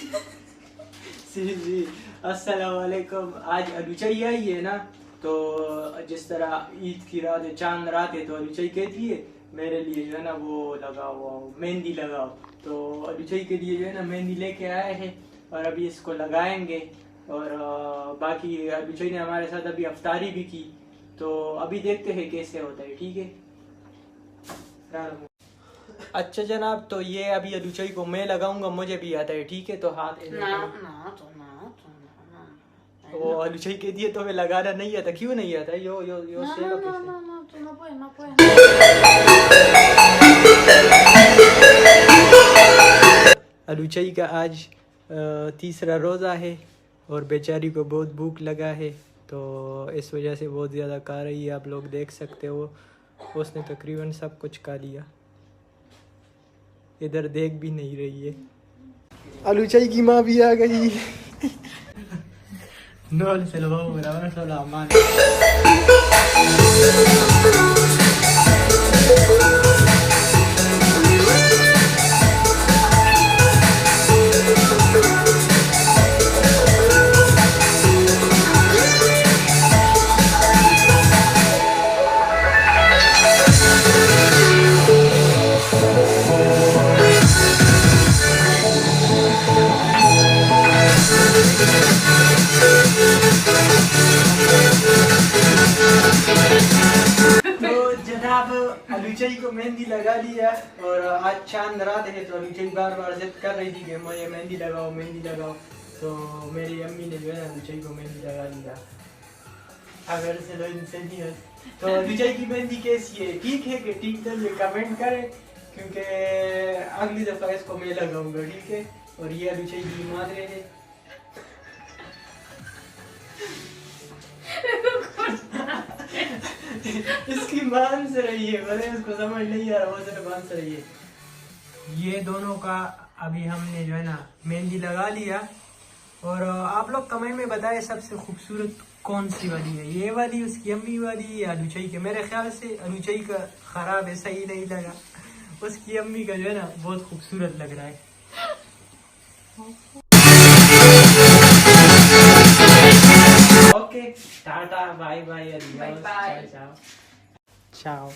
जी अस्सलाम वालेकुम। आज अलूचाई आई है ना, तो जिस तरह ईद की रात है, चांद रात है, तो अलूचाई कहती है मेरे लिए जो है ना वो लगाओ, मेहंदी लगाओ। तो अलूचाई के लिए जो है ना मेहंदी लेके आए हैं और अभी इसको लगाएंगे। और बाकी अलूचाई ने हमारे साथ अभी अफ्तारी भी की, तो अभी देखते हैं कैसे होता है। ठीक है। अच्छा जनाब, तो ये अभी अलूचाई को मैं लगाऊंगा, मुझे भी आता है। ठीक है, तो हाथ वो अलूचाई के दिए तो मैं लगाना नहीं आता। क्यों नहीं आता? यो यो यो से लो अलूचाई का आज तीसरा रोज़ा है और बेचारी को बहुत भूख लगा है, तो इस वजह से बहुत ज़्यादा खा रही है। आप लोग देख सकते हो, उसने तकरीबन सब कुछ खा लिया। इधर देख भी नहीं रही है। अलूचाई की माँ भी आ गई। नॉल से लगाओ मेरा सलामान। अलूचाई को मेहंदी लगा लिया और आज चांद रात है, तो अलूचाई बार बार जिद कर रही थी कि मुझे मेहंदी लगाओ, मेहंदी लगाओ। तो मेरी अम्मी ने जो है ना अलूचाई को मेहंदी लगा लिया। अगर से लोग इनसे नहीं है तो अलूचाई की मेहंदी कैसी है? ठीक है कि ठीक है, ये कमेंट करें, क्योंकि अगली दफा इसको मैं लगाऊंगा। ठीक है। और ये अलूचाई की मादरे है। इसकी मान से रही है, भले उसको समझ नहीं आ रहा, वो सिर्फ मान से रही है। ये दोनों का अभी हमने जो है ना मेहंदी लगा लिया। और आप लोग कमेंट में बताएं सबसे खूबसूरत कौन सी वाली है, ये वाली, उसकी अम्मी वाली, या अलूचाई के? मेरे ख्याल से अलूचाई का खराब है, सही नहीं लगा। उसकी अम्मी का जो है ना बहुत खूबसूरत लग रहा है। ओके, टाटा, बाय बाय, चाओ चाओ।